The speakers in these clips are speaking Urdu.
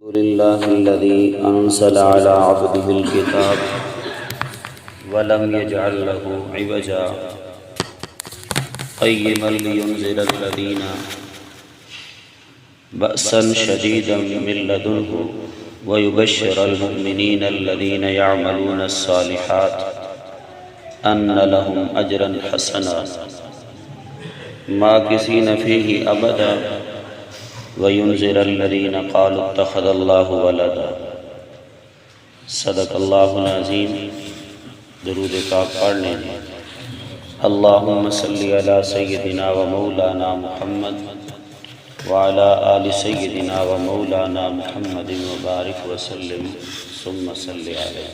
الحمد لله الذي أنزل على عبده الكتاب ولم يجعل له عوجا قيما لينذر الذين بأسا شديدا من لدنه ويبشر المؤمنين الذين يعملون الصالحات أن لهم أجرا حسنا ماكثين فيه أبدا وَيُنذِرَ الَّذِينَ قَالُوا اتَّخَذَ اللَّهُ وَلَدًا صدق اللہ العظیم۔ درود پاک پڑھنے اللہم صلی علی سیدنا و مولانا محمد وعلی آل سیدنا و مولانا محمد وبارک وسلم ثم صلی علیہ۔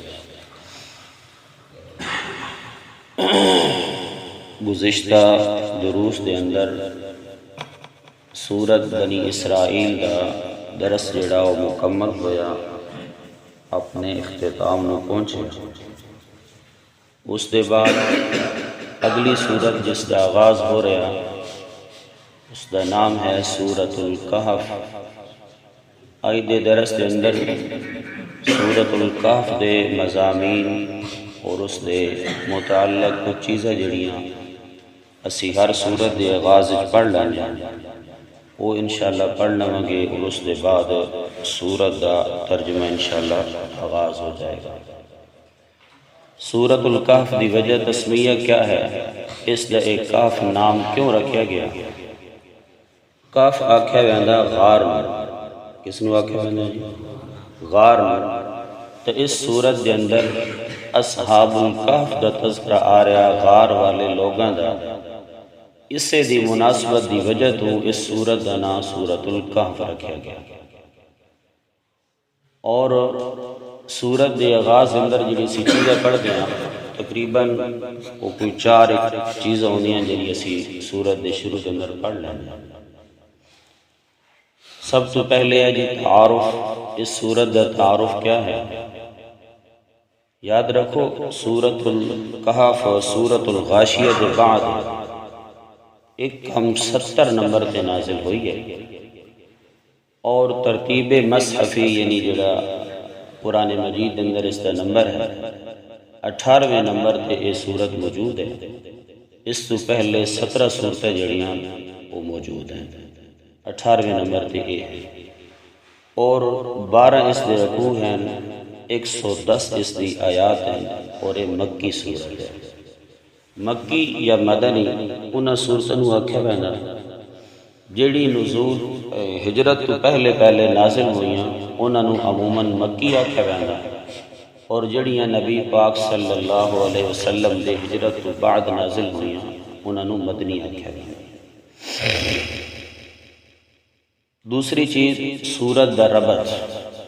گزشتہ دروس دے اندر سورت بنی اسرائیل دا درس جڑا وہ مکمل ہویا، اپنے اختتام نو پہنچے۔ اس دے بعد اگلی سورت جس دا آغاز ہو رہا اس دا نام ہے سورت الکہف۔ آئی دے درس دے اندر سورت الکہف دے مضامین اور اس دے متعلق کچھ چیزیں جڑیاں اسی ہر سورت دے آغاز پڑھ لیں وہ انشاءاللہ پڑھ لیں گے، اور اس دے بعد سورت دا ترجمہ انشاءاللہ آغاز ہو جائے گا۔ سورت الکہف دی وجہ تسمیہ کیا ہے؟ اس دا ایک کاف نام کیوں رکھا گیا؟ کاف آکھیا ویندا غار میں، کس نو آکھیا ویندا جی؟ غار میں۔ تو اس سورت دے اندر اصحاب الکہف دا تذکرہ آ رہا، غار والے لوگاں دا۔ اسے دی مناسبت دی وجہ تو اس سورت دا نام سورت الکہف رکھا گیا۔ اور سورت دے آغاز اندر جڑی سی چیزیں پڑھ گیا، تقریباً وہ کوئی چار چیزیں ہوندیاں جڑی اسی سورت دے شروع کے اندر پڑھ لیں۔ سب تو پہلے ہے جی تعارف۔ اس سورت دا تعارف کیا ہے؟ یاد رکھو سورت الکہف سورت الغاشیہ دے بعد ایک ہم 70 نمبر تے نازل ہوئی ہے، اور ترتیب مصحفی یعنی جڑا قرآن مجید اندر اس کا نمبر ہے 18ویں نمبر تے یہ سورت موجود ہے۔ اس تو پہلے 17 سورتیں جڑیاں وہ موجود ہیں، 18ویں نمبر تے یہ ہے، اور 12 اس دے رکوع ہیں، 110 اس دی آیات ہیں، اور یہ مکی سورت ہے۔ مکی یا مدنی انہاں صورتوں نو آکھیا ویندا جیڑی نزول ہجرت تو پہلے نازل ہوئیاں انہاں نو عموماً مکی آکھیا ویندا، اور جڑیاں نبی پاک صلی اللہ علیہ وسلم دے ہجرت تو بعد نازل ہوئیاں انہاں نو مدنی آکھیا ویندا۔ دوسری چیز سورت دا ربط،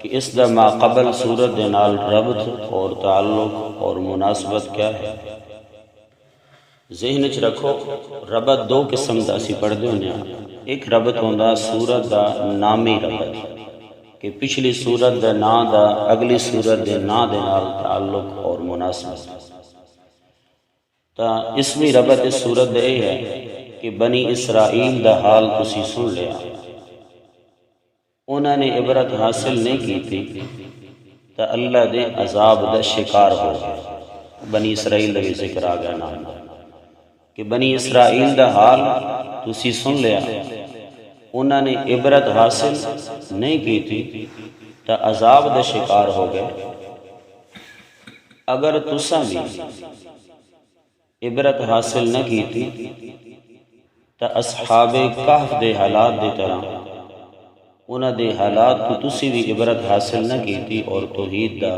کہ اس دا ما قبل سورت دے نال ربط اور تعلق اور مناسبت کیا ہے؟ ذہن چ رکھو ربط دو قسم دا اسی پڑھدے ہونے ہیں۔ ایک ربط ہوندا سورت دا نامی ربط، کہ پچھلی سورت دا نام دا اگلی سورت دے نام دے نال تعلق اور مناسبت۔ تا اسمی ربط اس سورت دے ہے کہ بنی اسرائیل دا حال تسی سن لیا، انہوں نے عبرت حاصل نہیں کی تھی تا اللہ دے عذاب دا شکار ہو گئے۔ بنی اسرائیل دا بھی ذکر آ گیا نام کہ بنی اسرائیل دا حال تسی سن لیا، انہوں نے عبرت حاصل نہیں کی تھی تا عذاب دا شکار ہو گئے۔ اگر تساں بھی عبرت حاصل نہ کی تھی تا اصحاب کہف دے حالات دی طرح انہوں دے حالات کو تسی بھی عبرت حاصل نہ کی تھی اور توحید دا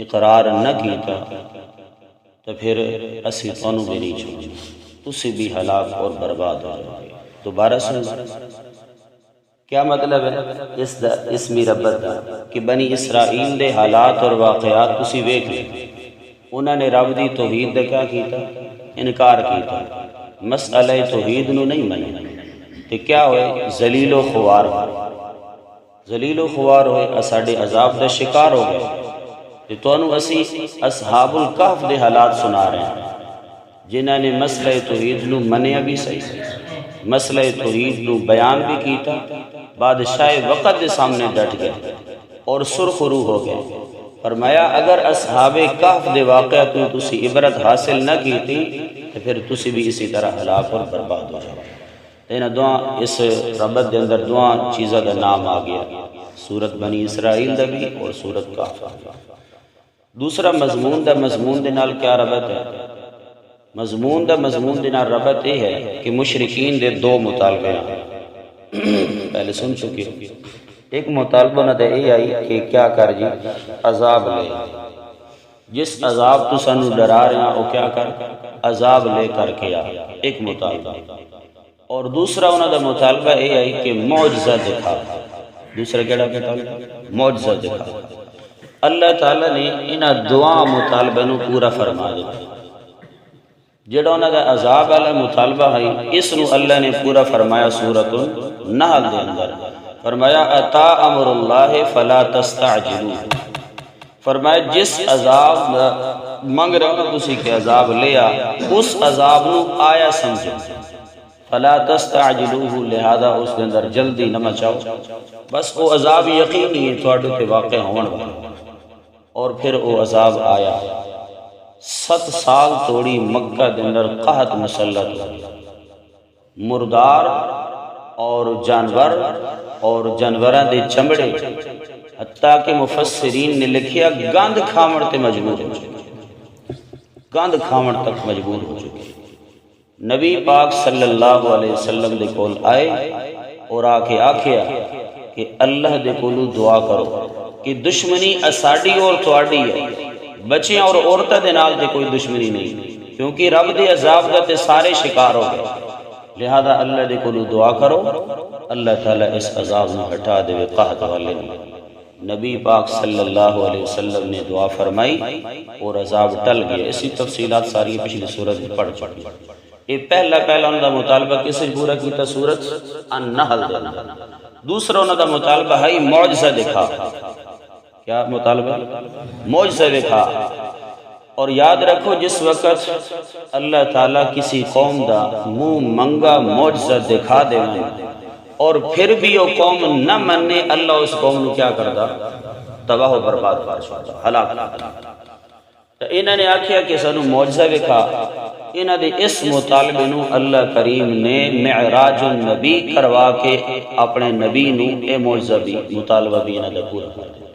اقرار نہ کیتا تو پھر اسی تانوں بھی نہیں چھوڑیں، تسی بھی ہلاک اور برباد ہو جائے۔ دوبارہ سن، کیا مطلب ہے اسمی ربط دا؟ کہ بنی اسرائیل دے حالات اور واقعات تسی ویکھ لیں، انہوں نے رب دی توحید دا کیا کیتا؟ انکار کیتا، مسئلہ توحید نو نہیں مانی، تو کیا ہوئے؟ ذلیل و خوار ہوئے، ذلیل و خوار ہوئے، اساڑے عذاب دا شکار ہو گئے۔ تو انہوں اسی اصحاب الکہف دے حالات سنا رہے ہیں جنہاں نے مسئلہ توحید نو منیا بھی صحیح مسئلہ توحید نو بیان بھی کیتا، بادشاہ وقت دے سامنے ڈٹ گیا اور سرخ رو ہو گئے۔ فرمایا اگر اصحاب کہف دے واقعہ تو تسی عبرت حاصل نہ کیتی تو پھر تسی بھی اسی طرح ہلاک اور برباد ہو جاؤ۔ تینا دعا اس ربط دے اندر دعا چیزہ دا نام آ گیا، سورت بنی اسرائیل دا بھی اور سورت کہف دا بھی۔ دوسرا مضمون دے نال کیا ربط ہے؟ مضمون دے نال ربط یہ ہے کہ مشرکین دے دو مطالبے ہیں، پہلے سن چکے۔ ایک مطالبہ نہ دے یہ آئی کہ کیا کر جی عذاب لے، جس عذاب تو سانو ڈرا رہے ہیں وہ کیا کر عذاب لے کر کے آ، ایک مطالبہ۔ اور دوسرا انہوں دا مطالبہ یہ آئی کہ معجزہ دکھا، دوسرا کیڑا معجزہ دکھا۔ اللہ تعالیٰ نے انہاں دعا مطالبہ نو پورا فرما دیتا، جڑا انہاں دا عذاب والا مطالبہ ہے اس نو اللہ نے پورا فرمایا سورۃ النحل دے اندر۔ فرمایا اتا امر اللہ فلا تستعجلوا، فرمایا جس عذاب منگ رہے ہو تسی کہ عذاب لیا، اس عذاب نو آیا سمجھو، فلا تستعجلوه، لہذا اس کے اندر جلدی نہ مچاؤ، بس وہ عذاب یقینی ہے تواڈے تے واقع ہون والا۔ اور پھر وہ عذاب آیا، 7 سال توڑی مکہ دے اندر قحط مسلط ہو، مردار اور جانور اور جانوراں دے چمڑے، حتیٰ کہ مفسرین نے لکھیا گند کھاون تے مجبور ہو چکے، گند کھاون تک مجبور ہو چکے۔ نبی پاک صلی اللہ علیہ وسلم دے کول آئے اور آ کے آکھیا کہ اللہ دے کولو دعا کرو کہ دشمنی اساڈی اور تواڈی ہے، بچے اور عورتاں دے نال تے کوئی دشمنی نہیں، کیونکہ رب دے عذاب دا تے سارے شکار ہو گئے، لہذا اللہ دے کولو دعا کرو اللہ تعالیٰ اس عذاب نو ہٹا دے قحط والے۔ نبی پاک صلی اللہ علیہ وسلم نے دعا فرمائی اور عذاب ٹل گیا۔ اسی تفصیلات ساری پچھلی سورت میں پڑھ چکی۔ یہ پہلا انہوں دا مطالبہ کس سے پورا کیتا؟ سورت النحل دے اندر۔ دوسرا انہوں دا مطالبہ ہے معجزہ دکھا، کیا مطالبہ؟ معجزہ دکھا۔ اور یاد رکھو جس وقت اللہ تعالیٰ کسی قوم دا منہ منگا معجزہ دکھا دے اور پھر بھی وہ قوم نہ مننے، اللہ اس قوم نو کیا کردا؟ تباہ و برباد کر چھوڑدا، ہلاک کردا۔ تو انہوں نے آکھیا کہ سانو معجزہ دکھا، انہوں نے اس مطالبے نو اللہ کریم نے معراج النبی کروا کے اپنے نبی نو اے معجزہ بھی مطالبہ بھی انہوں نے پورا کر دیا،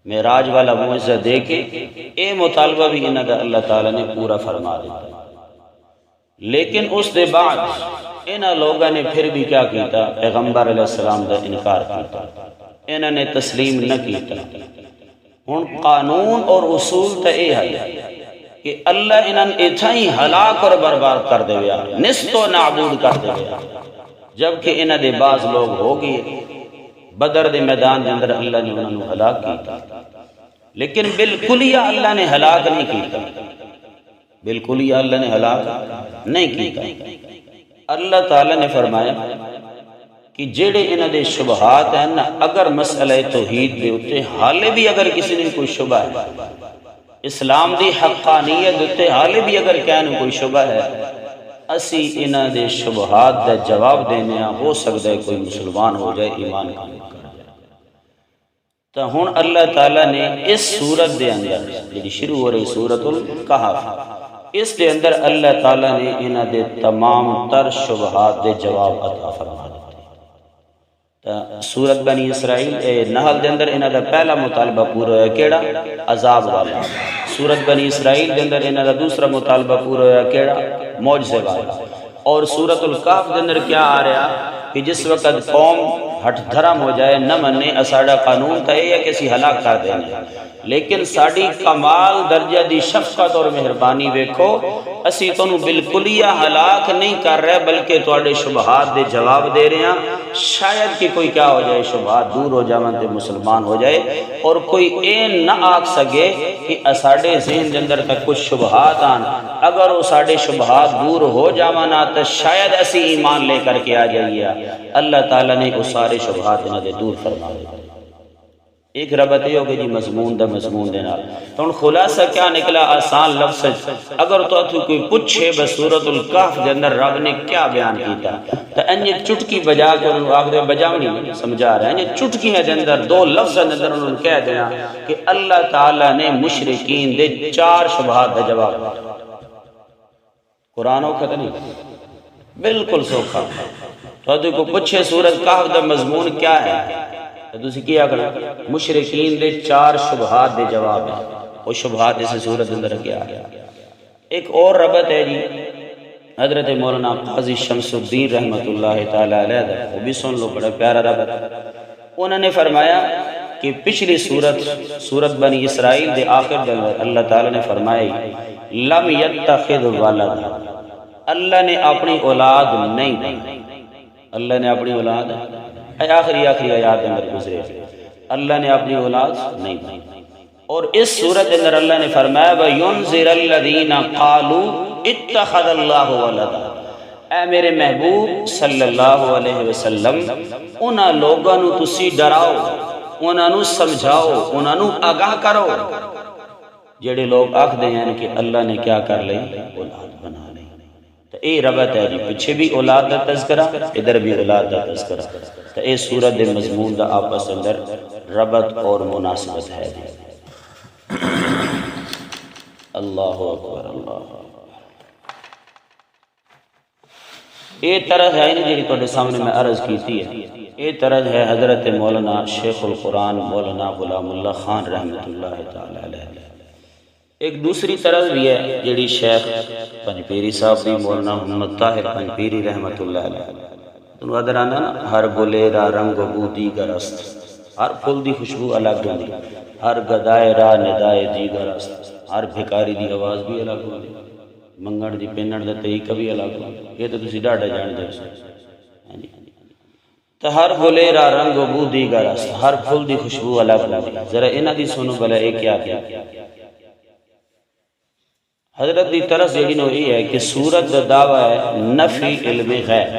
معراج والا معجزہ دے کے اے مطالبہ بھی انہوں نے اللہ تعالیٰ نے پورا فرما دیا۔ لیکن اس دے بعد انہاں لوگوں نے پھر بھی کیا کیتا؟ پیغمبر علیہ السلام دا انکار کیتا، انہوں نے تسلیم نہ کیتا۔ ہن قانون اور اصول تے اے ہے کہ اللہ انہاں ایتھاں ہی ہلاک اور برباد کر دے گا، نست و نابود کر دے گا، جبکہ انہاں دے بعض لوگ ہو گئے بدر دے میدان دے اندر اللہ نے انہاں نو ہلاک کیتا، لیکن بالکلیہ اللہ نے ہلاک نہیں کیتا، بالکلیہ اللہ نے ہلاک نہیں کیتا۔ اللہ تعالیٰ نے فرمایا کہ جڑے انہاں دے شبہات ہیں نا، اگر مسئلہ توحید دے اتے حالے بھی اگر کسی نے کوئی شبہ ہے، اسلام دی حقانیت اتے حالے بھی اگر کہنے کوئی شبہ ہے، اسی انہاں دے شبہات دا جواب دینے ہو سکتا ہے کوئی مسلمان ہو جائے، ایمان کامل کر جائے۔ تو ہن اللہ تعالیٰ نے اس سورت دے اندر جی شروع ہو رہی سورۃ الکہف، اس دے اندر اللہ تعالیٰ نے انہاں دے تمام تر شبہات دے جواب عطا فرما دیتے۔ سورت بنی اسرائیل نحل دے اندر انہاں دا پہلا مطالبہ پورا ہویا کیڑا؟ عذاب والا۔ سورت بنی اسرائیل دے اندر انہاں دا دوسرا مطالبہ پورا ہویا کیڑا؟ معجزے والا۔ اور سورت الکہف دے اندر کیا آ رہا کہ جس وقت قوم ہٹ دھرم ہو جائے، نہ مننے، اساڑا قانون تھا یہ کہ اسی ہلاک کر دینے، لیکن ساڑی کمال درجہ دی شفقت اور مہربانی ویکھو، اسی تنو بالکلیہ ہلاک نہیں کر رہے بلکہ تواڈے شبہات دے جواب دے رہے ہیں، شاید کہ کوئی کیا ہو جائے، شبہات دور ہو جاون تے مسلمان ہو جائے، اور کوئی این نہ آکھ سکے کہ اساڑے ذہن دے اندر تک کچھ شبہات آن، اگر وہ ساڑے شبہات دور ہو جاون تو شاید اسی ایمان لے کر کے آ جائیے۔ اللہ تعالیٰ نے وہ سارے شبہات انہاں دے دور فرما دے۔ ایک ربط یہ ہوگی جی مضمون دے نال۔ تو ہن خلاصہ کیا نکلا آسان لفظ، اگر تو کوئی پوچھے بس سورۃ الکہف دے اندر رب نے کیا بیان کیتا تو انج چٹکی بجا کے انہوں آکھ دے بجاونی سمجھا رہا ہے، انج چٹکی دے اندر دو لفظ دے اندر انہوں کہہ دینا کہ اللہ تعالیٰ نے مشرکین دے 4 شبہات دا جواب دیا۔ قرآن ہو کھتا نہیں بالکل سوکھا۔ تو کو پوچھے سورۃ کہف دا مضمون کیا ہے تو تسی کیا کرنا مشرکین دے 4 شبہات دے جواب ہیں، وہ شبہات اسے سورت اندر کیا ہے۔ ایک اور ربط ہے جی حضرت مولانا قاضی شمس الدین رحمۃ اللہ تعالی علیہ دا، وہ بھی سن لو، بڑا پیارا ربط۔ انہوں نے فرمایا کہ پچھلی سورت بنی اسرائیل دے آخر دے اللہ تعالیٰ نے فرمائی لم یتخذ ولد، اللہ نے اپنی اولاد نہیں دی، اللہ نے اپنی اولاد آخری آیات اندر گزرے اللہ نے اپنی اولاد نہیں دی۔ اور اس صورت اندر اللہ نے فرمایا وَيُنذِرَ الَّذِينَ قَالُوا اتَّخَذَ اللَّهُ وَلَدًا، اے میرے محبوب صلی اللہ علیہ وسلم انہاں لوگاں نو تسی ڈراؤ، انہاں نو سمجھاؤ، انہاں نو آگاہ کرو جڑے لوگ آکھدے ہیں کہ اللہ نے کیا کر لئی اولاد بنا لی۔ تو اے ربط ہے جی، پیچھے بھی اولاد دا تذکرہ ادھر بھی اولاد دا تذکرہ، تو اے سورت دے مضمون دا آپس اندر ربط اور مناسبت ہے جی۔ اللہ اکبر اللہ۔ یہ طرز ہے نا جی تو سامنے میں عرض کیتی ہے، یہ طرز ہے حضرت مولانا شیخ القرآن مولانا غلام اللہ خان رحمۃ اللہ تعالی علیہ۔ ایک دوسری طرز بھی ہے جڑی شیخ پنجپیری صاحب دی مولانا محمد طاہر پنجپیری رحمۃ اللہ علیہ تنو ادھر آنا نا، ہر گلے را رنگ و بو دیگر است، ہر پھول دی خوشبو الگ ہوندی، ہر گدائے را ندائے دیگر است، ہر بھکاری دی آواز بھی الگ ہوندی، منگڑ دی پینڑ دا طریقہ بھی الگ ہوندی، یہ تو تسی ڈاڈا جان دے تو ہر گلے را رنگ و بو دیگر است، ہر پھول دی خوشبو الگ ہوندی۔ ذرا انہاں دی سنو بھلا ایک کیا حضرت دی طرز جڑی نو یہ ہے کہ سورت دا دعویٰ ہے نفی علم غیب،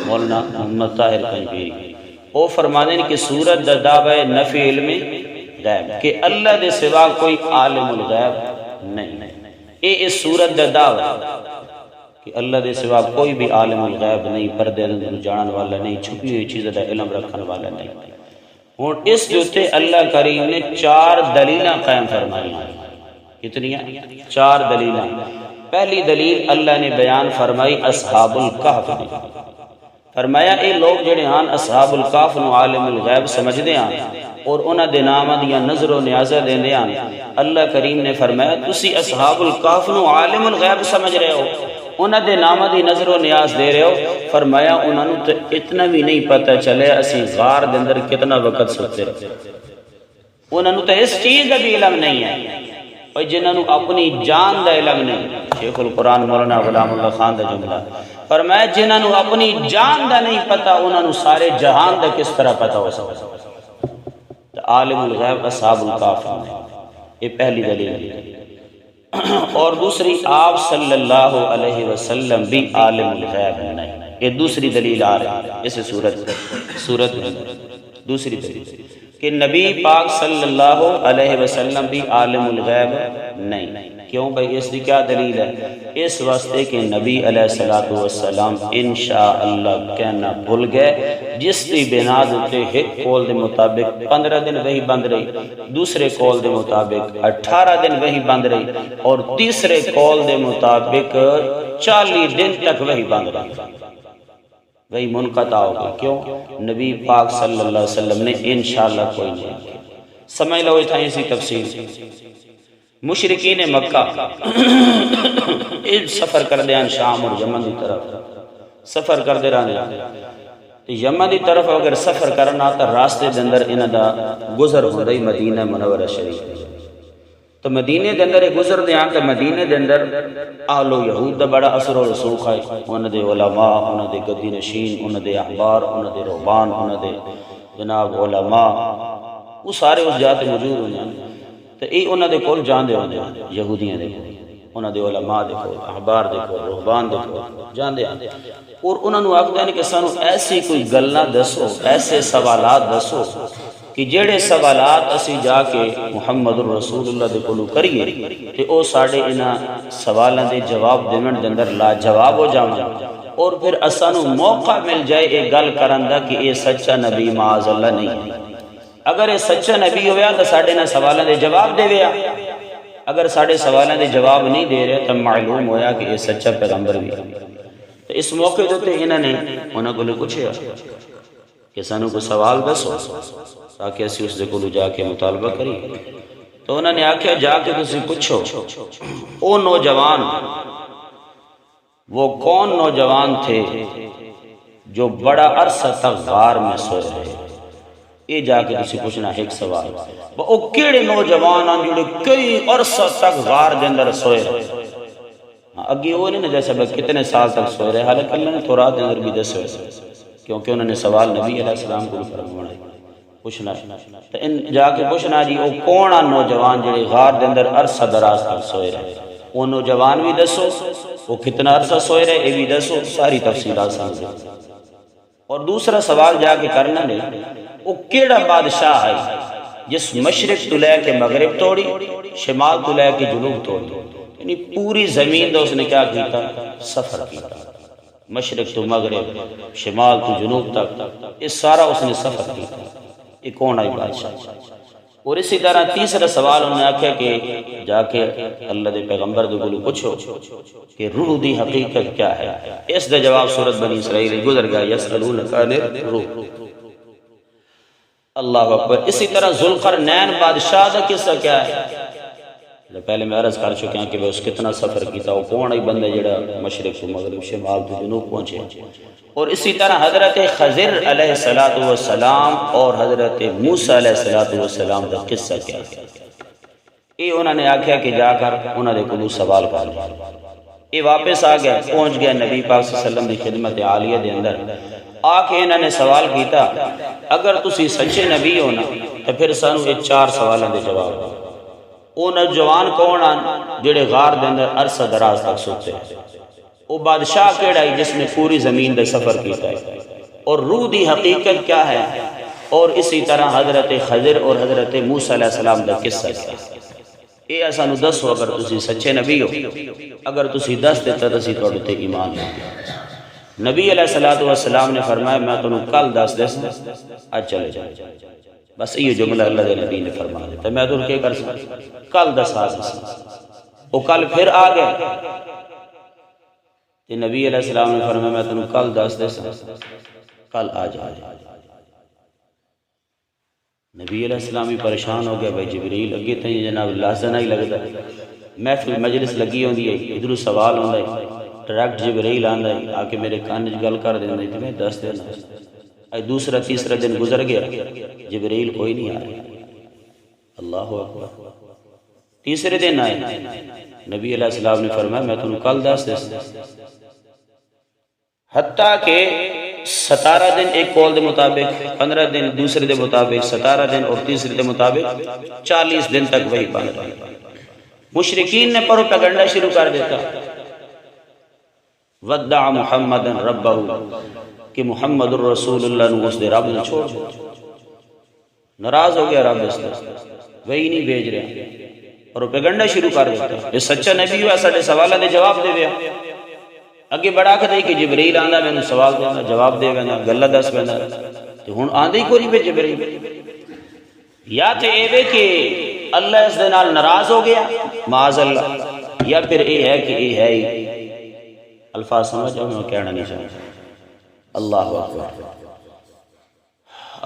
مولانا محمد طاہر پنجپیری وہ فرمانے کہ سورت دا دعویٰ ہے نفی علم غیب، کہ اللہ دے سوا کوئی عالم الغیب نہیں۔ یہ اس سورت دا دعویٰ کہ اللہ دے سوا کوئی بھی عالم الغیب نہیں، پردے اندر جانن والا نہیں، چھپی ہوئی چیزیں دا علم رکھن والا نہیں۔ اور اس جوتے اللہ کریم نے 4 دلیلاں قائم فرمائی ہیں۔ کتنی ہیں؟ 4 دلیلاں۔ پہلی دلیل اللہ نے بیان فرمائی اصحاب الکہف نے، فرمایا اے لوگ جڑے ہاں اصحاب الکہف نو عالم الغیب سمجھ دے ہاں اور انہاں دے نامہ دیا نظر و نیازہ دے دے ہاں، اللہ کریم نے فرمایا تسی اصحاب الکہف نو عالم الغیب سمجھ رہے ہو، انہاں دے نامہ دی نظر و نیاز دے رہے ہو، فرمایا انہاں نو تو اتنا بھی نہیں پتہ چلے اسی غار دے اندر کتنا وقت سکتے رہتے، انہاں نو تو اس چیز دا بھی علم نہیں ہے، اور جنہاں نو اپنی جان دا علم نہیں۔ شیخ القرآن مولانا غلام اللہ خان دا جملہ فرمایا جنہاں نو اپنی جان دا نہیں پتا انہاں نو سارے جہان دا کس طرح پتا ہو سکتا۔ عالم الغیب اصحاب الکہف نے، یہ پہلی دلیل ہے۔ اور دوسری آپ صلی اللہ علیہ وسلم بھی عالم الغیب نہیں، یہ دوسری دلیل آ رہی ہے اس سورت میں، دوسری دلیل کہ نبی پاک صلی اللہ علیہ وسلم بھی عالم الغیب نہیں۔ کیوں بھائی اس دی کیا دلیل ہے؟ اس واسطے کہ نبی علیہ السلام انشاءاللہ کہنا بھول گئے، جس دی بنا دیتے ایک قول دے مطابق 15 دن وہی بند رہی، دوسرے قول دے مطابق 18 دن وہی بند رہی، اور تیسرے قول دے مطابق 40 دن تک وہی بند رہی، وہی منقطع ہو گئی۔ کیوں؟ نبی پاک صلی اللہ علیہ وسلم نے انشاءاللہ کوئی نہیں۔ سمجھ لو اتنا اسی تفصیل۔ مشرکین مکہ سفر کر دے شام اور یمن دی طرف سفر کر دے رہے، یمن دی طرف اگر سفر کرنا تو راستے دے اندر انہاں دا گزر ہوندا ہی مدینہ منورہ شریف، تو مدینے دے اندر گزر دے آن تو مدینے دے اندر اہل و یہود دا بڑا اثر و رسوخ ہے، انہاں دے علماء، انہاں دے گدی نشین، انہاں دے احبار، انہاں دے رہبان، انہاں دے جناب علماء، وہ سارے اس جاتے موجود ہونے ہیں، تو یہ انہاں دے کول جان دے ہوندے ہیں، یہودیاں دے کول انہاں دے علماء دے کول، احبار دے کول، رہبان دے کول جان دے آندے، اور انہاں نو آکھدے ہیں کہ سانو ایسی کوئی گل نہ دسو، ایسے سوالات دسو کہ جڑے سوالات اسی جا کے محمد رسول اللہ دے کولوں کریے تے او ساڈے انہاں سوالاں دے جواب دیون دے اندر لاجواب ہو جاون، اور پھر اسانوں موقع مل جائے یہ گل کرن دا کہ یہ سچا نبی معاذ اللہ نہیں ہے۔ اگر یہ سچا نبی ہویا تو ساڈے نہ سوالاں دے جواب دے ویا، اگر ساڈے سوالاں دے جواب نہیں دے رہے تو معلوم ہویا کہ یہ سچا پیغمبر بھی ہے۔ تو اس موقع تے انہاں نے انہاں کولوں پوچھیا کہ سانوں کو سوال دسو تاکہ اسی اس دے کولوں جا کے مطالبہ کریے۔ تو انہوں نے آکھیا جا کے تسی پوچھو او نوجوان وہ کون نوجوان تھے جو بڑا عرصہ تک غار میں سوئے رہے، یہ جا کے تسی پوچھنا ایک سوال۔ وہ کیڑے نوجوان ہیں جو کئی عرصہ تک غار دے اندر سوئے رہے؟ اگے وہ نہیں جیسے کتنے سال تک سوئے رہے، حالانکہ اللہ نے تورات دے اندر بھی دسے ہوئے، کیونکہ انہوں نے سوال نبی علیہ السلام کو فرمایا پوچھنا تو ان جا کے پوچھنا جی وہ کون آ نوجوان جڑے غار دے اندر عرصہ دراز تک سوئے رہے، وہ نوجوان بھی دسو، وہ کتنا عرصہ سوئے رہے یہ بھی دسو، ساری تفصیلات سمجھو۔ اور دوسرا سوال جا کے کرنا نے وہ کیڑا بادشاہ ہے جس مشرق تو لے کے مغرب توڑی، شمال تو لے کے جنوب توڑی، یعنی پوری زمین دا اس نے کیا کیتا؟ سفر کیتا، مشرق تو مغرب، شمال تو جنوب تک، یہ سارا اس نے سفر کیتا۔ یہ کون آئی بادشاہ؟ اور اسی طرح تیسرا سوال انہوں نے آکھا کہ جا کے اللہ دے پیغمبر دے کولوں پوچھو کہ روح دی حقیقت کیا ہے۔ اس دا جواب سورۃ بنی اسرائیل گزر گیا، یسألونک عن الروح۔ اللہ اکبر۔ اسی طرح ذوالقرنین بادشاہ دا قصہ کیا ہے؟ پہلے میں عرض کر چکا کہ وہ اس کتنا سفر کیتا، وہ کون ہے بندہ جڑا مشرق تو مغرب شمال تو جنوب پہنچے۔ اور اسی طرح حضرت خضر علیہ السلام اور حضرت موسیٰ علیہ السلام کا قصہ کیا ہے؟ یہ انہوں نے آکھیا کہ جا کر انہوں نے کلو سوال کر لیا۔ یہ واپس آ گیا، پہنچ گیا نبی پاک صلی اللہ علیہ وسلم کی خدمت عالیہ دے اندر، آ کے انہوں نے سوال کیتا اگر تسی سچے نبی ہونا تو پھر سانو یہ 4 سوالوں دے جواب دو۔ وہ نوجوان کون آن جڑے غار دے اندر عرصہ دراز تک سوتے ہیں؟ وہ بادشاہ کیڑا ہے جس نے پوری زمین دے سفر کیتا ہے؟ اور روح دی حقیقت کیا ہے؟ اور اسی طرح حضرت خضر اور حضرت موسیٰ علیہ السلام دا قصہ کیا ہے؟ یہ سانو دسو اگر تسی سچے نبی ہو۔ اگر تسی دس دیتا تسی توڑے تے ایمان لے۔ نبی علیہ السلام نے فرمایا میں تنوں کل دس آج چلے جائے۔ بس یہ جملہ اللہ دے نبی نے فرما دیتا، میں تو کیا کر سکتا؟ کل دس آ سکتا۔ وہ کل پھر آ گئے تو نبی علیہ السلام نے فرمایا میں تنوں کل دس کل آ جا۔ نبی علیہ السلام بھی پریشان ہو گیا، بھائی جبریل لگے تھے جناب لحظہ نہیں لگتا، محفل مجلس لگی ہوندی ہے، ادھر سوال ہوندا ہے، ڈائریکٹ جبریل آندا ہے آ کے میرے کان وچ گل کر دیندا ہے تے میں دس دینا۔ دوسرا تیسرا دن گزر گیا، جبریل کوئی نہیں آیا۔ اللہ اکبر۔ تیسرے دن آئے، نبی علیہ السلام نے فرمایا میں تنوں کل دس حتیٰ کہ 17 دن ایک قول دے مطابق، 15 دن دوسرے دے مطابق، 17 دن اور تیسرے دے مطابق 40 دن تک وہی بن رہی۔ مشرکین نے پروپیگنڈا شروع کر دیتا، ودع محمد ربہ، کہ محمد الرسول اللہ نو اس دے رب نے چھوڑ دیا، ناراض ہو گیا رب اس نے، وہی نہیں بھیج رہے، پروپیگنڈا شروع کر دیتا۔ یہ سچا نبی ہوا سارے سوالوں دے جواب دے دیا، اگے بڑا کہتے کہ جبریل آندا میں سوال دینا جواب دے وینا گلا دس وینا، تو ہن آندے ہی کوئی بھی جبریل، یا تے اے کہ اللہ اس دے نال ناراض ہو گیا معاذ اللہ، یا پھر اے ہے کہ اے ہے الفاظ سمجھ میں کہنا نہیں چاہتا۔ اللہ اکبر،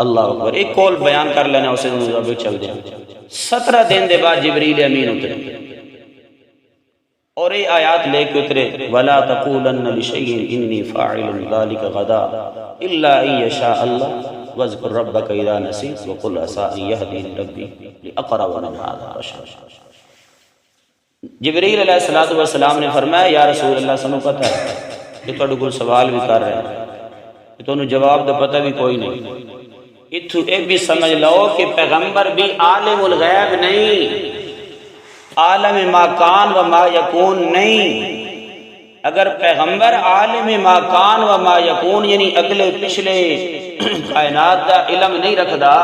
اللہ اکبر۔ ایک قول بیان کر لینا اسے مطابق چل دیں۔ 17 دن دے بعد جبریل امین اترے اور یہ آیات لے کے اترے، وَلَا تَقُولَنَّ لِشَيْءٍ إِنِّي فَاعِلٌ ذَلِكَ غَدًا إِلَّا أَن يَشَاءَ اللَّهُ وَاذْكُر رَّبَّكَ إِذَا نَسِيتَ وَقُلْ عَسَىٰ أَن يَهْدِيَنِ رَبِّي لِأَقْرَبَ مِنْ هَٰذَا رَشَدًا۔ جبریل علیہ السلام نے فرمایا یا رسول اللہ سنو پتہ ہے کہ تہاڈے کول سوال بھی کر رہے ہیں، تانوں جواب دا پتہ بھی کوئی نہیں۔ اتھو اے بھی سمجھ لو کہ پیغمبر بھی عالم الغیب نہیں، عالم ما کان و ما یکون نہیں۔ اگر پیغمبر عالم ما کان و ما یکون یعنی اگلے پچھلے کائنات دا علم نہیں رکھدا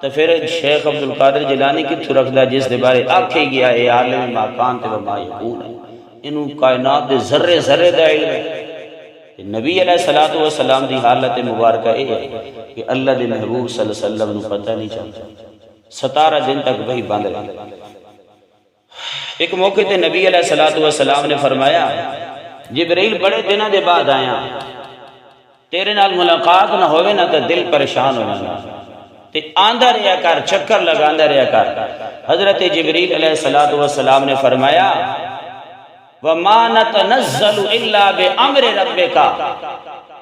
تو پھر شیخ عبد القادر جیلانی کتھوں رکھدا جس دے بارے آکھے گیا اے عالم ما کان تے ما یکون ہے، انہوں کائنات دے ذرے ذرے دا علم ہے۔ نبی علیہ الصلوۃ والسلام دی حالت مبارکہ اے ہے کہ اللہ دے محبوب صلی اللہ علیہ وسلم نو پتہ نہیں چلتا، 17 دن تک وہی بند رہی۔ ایک موقع تے نبی علیہ الصلوۃ والسلام نے فرمایا جبریل بڑے دنوں دے بعد آیا، تیرے نال ملاقات نہ ہوئے نہ تو دل پریشان ہونا، تے آندہ رہا کر، چکر لگاندہ رہا کر۔ حضرت جبریل علیہ الصلوۃ والسلام نے فرمایا وَمَا نَتَنَزَّلُ إِلَّا بِأَمْرِ رَبِّكَ،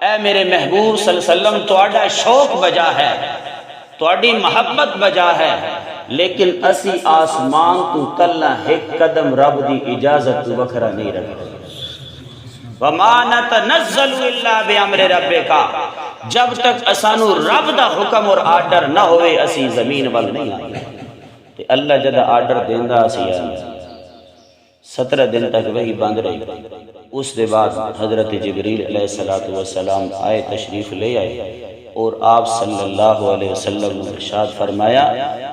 اے میرے محبوب صلی اللہ علیہ وسلم تواڈا شوق بجا ہے، تواڈی محبت بجا ہے، لیکن اسی آسمان تو تلنا ایک قدم رب دی اجازت تو وکھرا نہیں رکھتے۔ وَمَا نَتَنَزَّلُ إِلَّا بِأَمْرِ رَبِّكَ، جب تک اسانو رب دا حکم اور آرڈر نہ ہوئے اسی زمین وال نہیں آئے۔ تے اللہ جدہ آرڈر دیندا اسی آئے، 17 دن تک وہی بند رہی۔ اس دے بعد حضرت جبریل علیہ السلام آئے، تشریف لے آئے، اور آپ صلی اللہ علیہ وسلم نے ارشاد فرمایا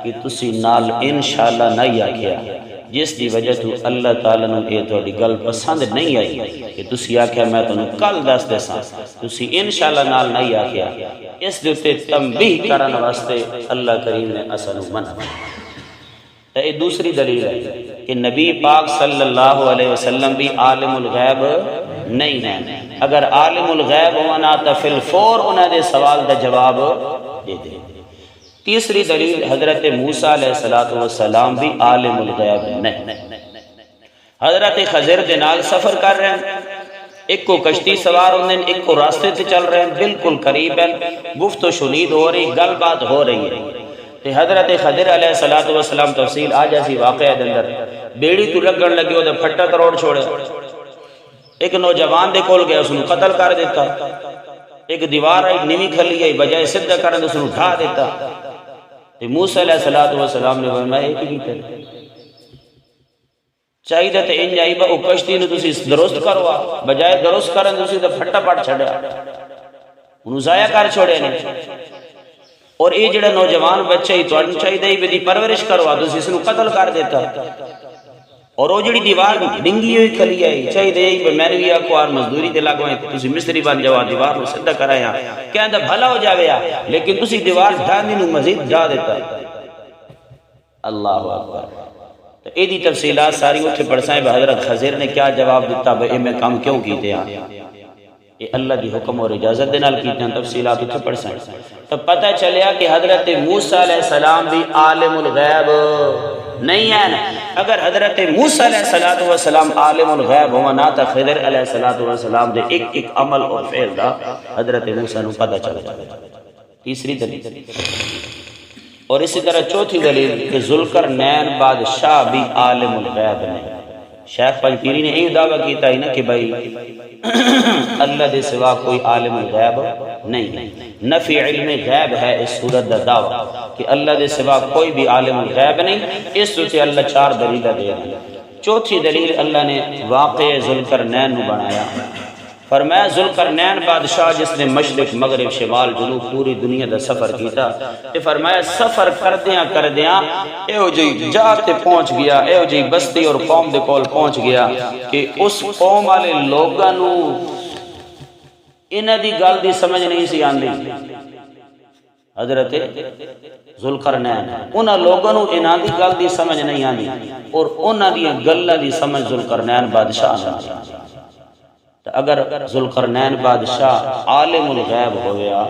کہ تسی نال انشاءاللہ نہیں آکھیا، جس دی وجہ تو اللہ تعالیٰ نے یہ تہاڈی گل پسند نہیں آئی کہ تسی آکھیا میں تانوں کل دس دساں، تسی انشاءاللہ نال نہیں آکھیا۔ اس دے تے تنبیہ کرن واسطے اللہ کریم نے اسانوں منع۔ یہ دوسری دلیل ہے کہ نبی پاک صلی اللہ علیہ وسلم بھی عالم الغیب نہیں ہے، اگر عالم الغیب ہونا تو فی الفور انہوں نے سوال دا جواب دے دے۔ تیسری دلیل حضرت موسیٰ علیہ السلام بھی عالم الغیب نہیں۔ حضرت خضر دے نال سفر کر رہے ہیں، ایک کو کشتی سوار ہوندے ہیں، ایک کو راستے تے چل رہے ہیں، بالکل قریب ہیں، گفت و شنید ہو رہی، گل بات ہو رہی ہے۔ تے حضرت خضر علیہ السلام تفصیل آ جیسی واقعہ دے اندر بیڑی تو لگن لگی وہ پھٹا کروڑ چھوڑے، ایک نوجوان دے کول گیا، اس نے قتل کر دیتا، ایک دیوار ایک نیوی کھلی ہے، بجائے سدھا کرن اس نے اٹھا دیتا۔ تے موسیٰ علیہ السلام نے فرمایا ایک ہی تے چاہیے تے انج آئی با او کشتی نو تسی درست کروا، بجائے درست کرن تسی تے پھٹا پٹ چھڑیا، انہوں ضائع کر چھوڑے نہیں۔ اور یہ جڑا نوجوان بچہ ہی تو چاہیے بھی پرورش کروا، تو اس نے قتل کر دیتا۔ اور وہ جڑی دیوار ڈنگی ہوئی کھلی ہے، چاہیے بھی میں نے بھی آکو آر مزدوری دے لگوائیں، تسی مستری بن جاؤ، دیوار کو سدھا کرایا، کہندہ بھلا ہو جاوے، لیکن تسی دیوار ڈھاندی نو مزید ڈھا دیتا۔ اللہ اکبر۔ تو ایدی تفصیلات ساری اٹھے پڑھسائیں حضرت خضر نے کیا جواب دیتا، بھئی میں کام کیوں کیتے ہیں، یہ اللہ دی حکم اور اجازت دے نال کیتے ہیں، تفصیلات اٹھے پڑھسائیں۔ تو پتہ چلیا کہ حضرت موسیٰ علیہ السلام بھی عالم الغیب نہیں ہے۔ اگر حضرت موسیٰ علیہ السلام عالم الغیب ہونا تھا، خضر علیہ السلام دے ایک ایک عمل اور فعل دا حضرت موسیٰ نو پتہ چل جائے۔ تیسری دلیل اور اسی طرح چوتھی دلیل کہ ذوالقرنین بادشاہ بھی عالم الغیب نہیں۔ شیخ پنجپیری نے یہ دعویٰ کیتا ہے نا کہ بھائی اللہ دے سوا کوئی عالم الغیب نہیں، نفی علم غیب ہے اس صورت دا دعویٰ کہ اللہ دے سوا کوئی بھی عالم الغیب نہیں۔ اس سے اللہ 4 دلیلہ دے دیا۔ چوتھی دلیل اللہ نے واقع ذوالقرنین نو بنایا، فرمایا ذوالقرنین بادشاہ جس نے مشرق مغرب شمال جنوب پوری دنیا دا سفر کیتا، فرمایا سفر کردیاں ایو جی جا تے پہنچ گیا، ایو جی بستی اور قوم دے کول پہنچ گیا کہ اس قوم والے لوگاں نو انہاں دی گل دی سمجھ نہیں سی آندی۔ حضرت ذوالقرنین انہاں لوگاں نو انہاں دی گل دی سمجھ نہیں آندی، اور انہاں دی گلاں دی سمجھ ذوالقرنین بادشاہ نے آندی۔ تو اگر ذوالقرنین بادشاہ عالم الغیب ہویا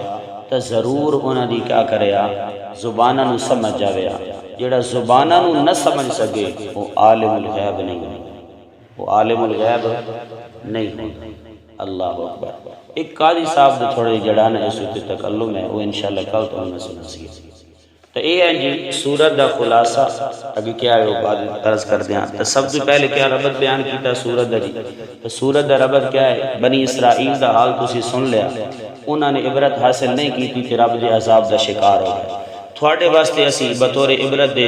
تو ضرور انہاں دی کیا کریا، زبانہ نو سمجھ جاویا۔ جڑا زبانہ نو نہ سمجھ سکے وہ عالم الغیب نہیں، وہ عالم الغیب نہیں۔ اللہ اکبر۔ ایک قاضی صاحب دے تھوڑے جڑانا اس وقت تکلم ہے، وہ انشاءاللہ کل تو ہمیں سنسی۔ تو یہ ہے جی سورت دا خلاصہ، اگر کیا ہے وہ بعد عرض کر دیا۔ تو سب سے پہلے کیا ربط بیان کیتا سورت دا جی، تو سورت دا ربط کیا ہے، بنی اسرائیل دا حال تسی سن لیا، انہوں نے عبرت حاصل نہیں کی تھی کہ رب دے عذاب دا شکار ہو گئے۔ تھوڑے واسطے اسی بطور عبرت دے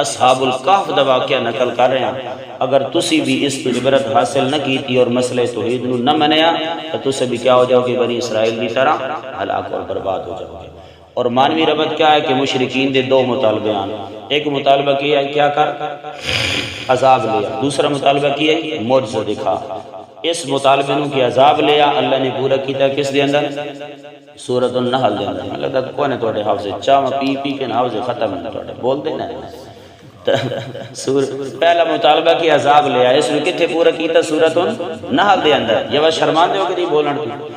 اصحاب الکہف دا واقعہ نقل کر رہے ہیں، اگر تسی بھی اس پر عبرت حاصل نہ کی تھی اور مسئلہ توحید نہ منیا تو تسی بھی کیا ہو جاؤ گے، بنی اسرائیل کی طرح ہلاک اور برباد ہو جاؤ گے۔ اور مانوی ربط کیا ہے کہ مشرکین دے دو مطالبے آن، ایک مطالبہ کیا ہے کیا کر عذاب لیا، دوسرا مطالبہ کیا ہے معجزہ دکھا۔ اس مطالبے نو کہ عذاب لیا اللہ نے پورا کیتا کس دے اندر؟ سورۃ النحل دے اندر۔ اللہ تعالیٰ کون ہے تواڈے حافظ چاہ پی پی کے حافظ ختم ہے تواڈے بول دے نا۔ پہلا مطالبہ کی عذاب لیا، اس نے کتھے پورا کیتا؟ سورۃ النحل دے اندر۔ یہ بس شرماندے ہو کہ نہیں بولن تو۔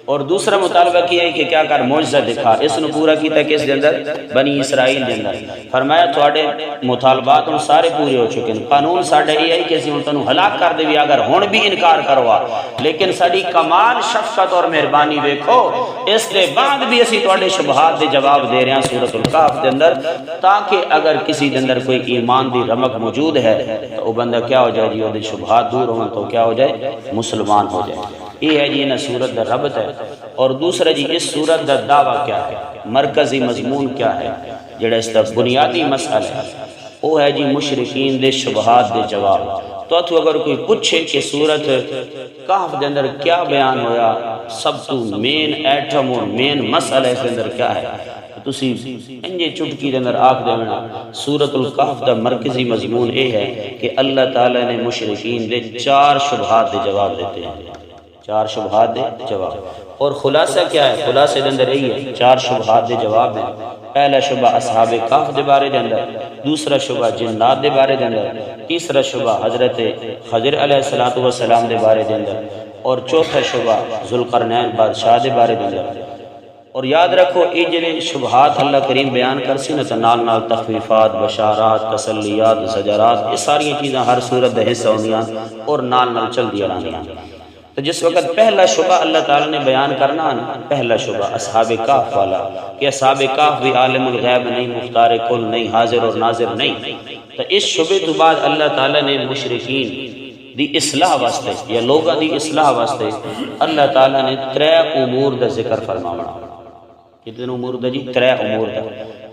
اور دوسرا مطالبہ کیا ہے کہ کیا کر معجزہ دکھا، اس نے پورا کیتا کس دے اندر؟ بنی اسرائیل دے اندر۔ فرمایا تواڈے مطالبات ان سارے پورے ہو چکے ہیں، قانون ساڈا یہ ہے کہ اسی ہن تانوں ہلاک کر دیوی اگر ہن بھی انکار کروا، لیکن ساڈی کمال شفقت اور مہربانی ویکھو اس دے بعد بھی اسی تواڈے شبہات دے جواب دے رہے ہیں سورۃ الکہف دے اندر، تاکہ اگر کسی دے اندر کوئی ایمان دی رمق موجود ہے تو وہ بندہ کیا ہو جائے جی، وہ شبہات دور ہوں تو کیا ہو جائے؟ مسلمان ہو جائے۔ یہ ہے جی نا سورت دا ربط ہے۔ اور دوسرا جی اس سورت دا دعویٰ کیا ہے، مرکزی مضمون کیا ہے، جڑا اس دا بنیادی مسئلہ ہے وہ ہے جی مشرکین دے شبہات دے جواب۔ تو اگر کوئی پوچھے کہ سورت کہف دے اندر کیا بیان ہویا، سب تو مین ایٹم اور مین مسئلہ اس دے اندر کیا ہے، تسی انجے چٹکی دے اندر آکھ دینا سورۃ الکہف دا مرکزی مضمون یہ ہے کہ اللہ تعالیٰ نے مشرکین دے 4 شبہات دے جواب دیتے ہیں، 4 شبہات دے جواب۔ اور خلاصہ کیا ہے؟ خلاصے دے اندر یہی ہے 4 شبہات دے جواب ہیں۔ پہلا شبہ اصحاب کہف دے بارے دے اندر، دوسرا شبہ جنات دے بارے دے اندر، تیسرا شبہ حضرت خضر علیہ السلام دے بارے دے اندر، اور چوتھا شبہ ذوالقرنین بادشاہ دے بارے دے اندر۔ اور یاد رکھو یہ جڑے شبہات اللہ کریم بیان کر سی نا تو نال نال تخفیفات، بشارات، تسلیات، زجرات، یہ ساری چیزاں ہر صورت دا حصہ ہوندیاں اور نال نال چل دیا رہندیاں۔ تو جس وقت پہلا شبہ اللہ تعالیٰ نے بیان کرنا نا، پہلا شبہ اصحاب کہف والا کہ اصحاب کہف بھی عالم الغیب نہیں، مختار کل نہیں، حاضر اور ناظر نہیں، تو اس شبے تو بعد اللہ تعالیٰ نے مشرکین دی اصلاح واسطے یا لوگاں دی اصلاح واسطے اللہ تعالیٰ نے 3 امور دا ذکر فرمانا۔ کتنے امور دا جی؟ 3 امور دا۔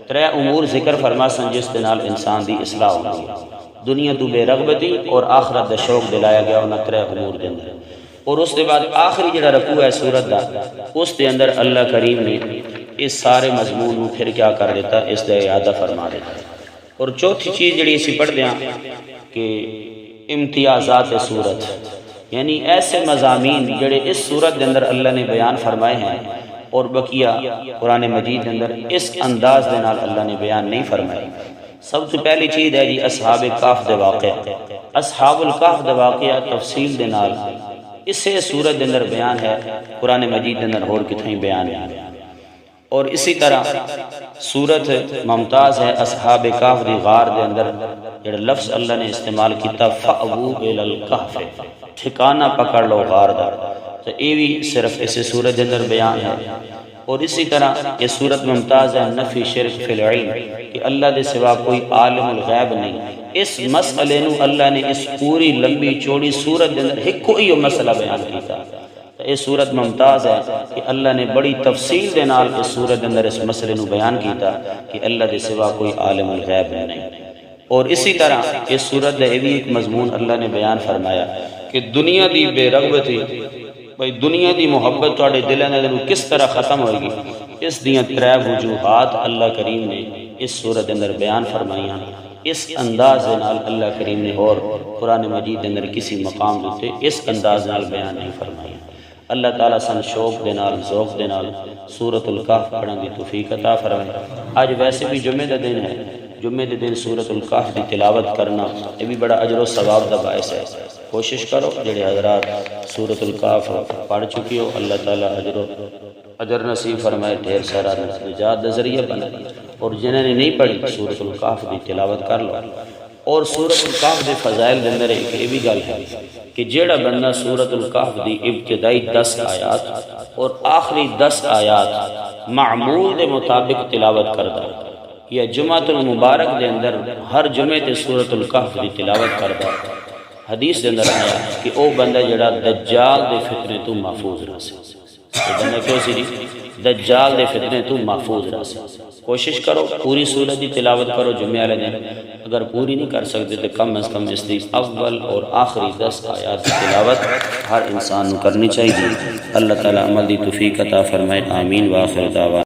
3 امور ذکر فرما سن جس دے نال انسان دی اصلاح ہوندی ہے، دنیا تو بے رغبتی اور آخرت دا شوق دلایا گیا انہاں 3 امور دے اندر۔ اور اس کے بعد آخری جڑا رکوع ہے سورت دا، اس دے اندر اللہ کریم نے اس سارے مضمون نو پھر کیا کر دیتا، اس دا اعادہ فرما دیتا۔ اور چوتھی چیز جڑی اسی پڑھ دیاں کہ امتیازات سورت، یعنی ایسے مضامین جڑے اس سورت دے اندر اللہ نے بیان فرمائے ہیں اور بقیہ قرآن مجید دے اندر اس انداز دے نال اللہ نے بیان نہیں فرمائے۔ سب سے پہلی چیز ہے جی اصحاب کہف دے واقعہ، اصحاب الکہف دے واقعہ تفصیل دے نال اسے سورت دے اندر بیان ہے، قرآن مجید دے اندر اور کتھیں بیان ہے۔ اور اسی طرح سورت ممتاز ہے اصحاب کہف دی غار دے اندر جڑا لفظ اللہ نے استعمال کیتا فَأْوُوا إِلَى الْكَهْفِ، ٹھکانہ پکڑ لو غار دا، تو یہ بھی صرف اسے سورت دے اندر بیان ہے۔ اور اسی طرح یہ سورت ممتاز ہے نفی شرک فی العلم کہ اللہ دے سوا کوئی عالم الغیب نہیں۔ اس مسئلے نو اللہ نے اس پوری لمبی چوڑی سورت دے اندر ایک کوئی مسئلہ بیان کیتا۔ یہ سورت ممتاز ہے کہ اللہ نے بڑی تفصیل دے نال اس سورت دے اندر اس مسئلے نو بیان کیتا کہ اللہ دے سوا کوئی عالم الغیب نہیں۔ اور اسی طرح اس سورت دے بھی ایک مضمون اللہ نے بیان فرمایا کہ دنیا دی بے رغبتی، بھائی دنیا دی محبت تواڈے دلاں دے اندر کس طرح ختم ہوئے گی، اس دیاں 3 وجوہات اللہ کریم نے اس سورت دے اندر بیان فرمائیاں۔ اس انداز دے نال اللہ کریم نے اور قرآن مجید دے اندر کسی مقام دے اس انداز نال بیان نہیں فرمایا۔ اللہ تعالیٰ سن شوق دے نال ذوق دے نال سورۃ الکہف پڑھن دی توفیق عطا فرمائے۔ آج ویسے بھی جمعے دا دن ہے، جمعے دے دن سورۃ الکہف دی تلاوت کرنا یہ بھی بڑا اجر و ثواب دا باعث ہے۔ کوشش کرو جڑے حضرات سورۃ الکہف پڑھ چکی ہو اللہ تعالیٰ اجر نصیب فرمائے، ڈھیر سارا نجات دا ذریعہ بنے۔ اور جنہوں نے نہیں پڑھی سورۃ الکہف دی تلاوت کر لو۔ اور سورۃ الکہف دے فضائل دے اندر ایک یہ بھی گل ہے کہ جیڑا بندہ سورۃ الکہف دی ابتدائی 10 آیات اور آخری 10 آیات معمول دے مطابق تلاوت کردا یا جمعۃ المبارک دے اندر ہر جمعے تے سورۃ الکہف دی تلاوت کردا، حدیث دے اندر آیا کہ او بندہ جڑا دجال دے فتنے تو محفوظ رہ سکے۔ بندہ کیوں سی دجال دے فتنے تو محفوظ رہ سکے۔ کوشش کرو پوری سورت دی تلاوت کرو جمعے والے دن، اگر پوری نہیں کر سکتے تو کم از کم اس دی اول اور آخری 10 آیات کی تلاوت ہر انسان کو کرنی چاہیے۔ اللہ تعالیٰ عمل دی توفیق عطا فرمائے، آمین۔ وآخر دعوانا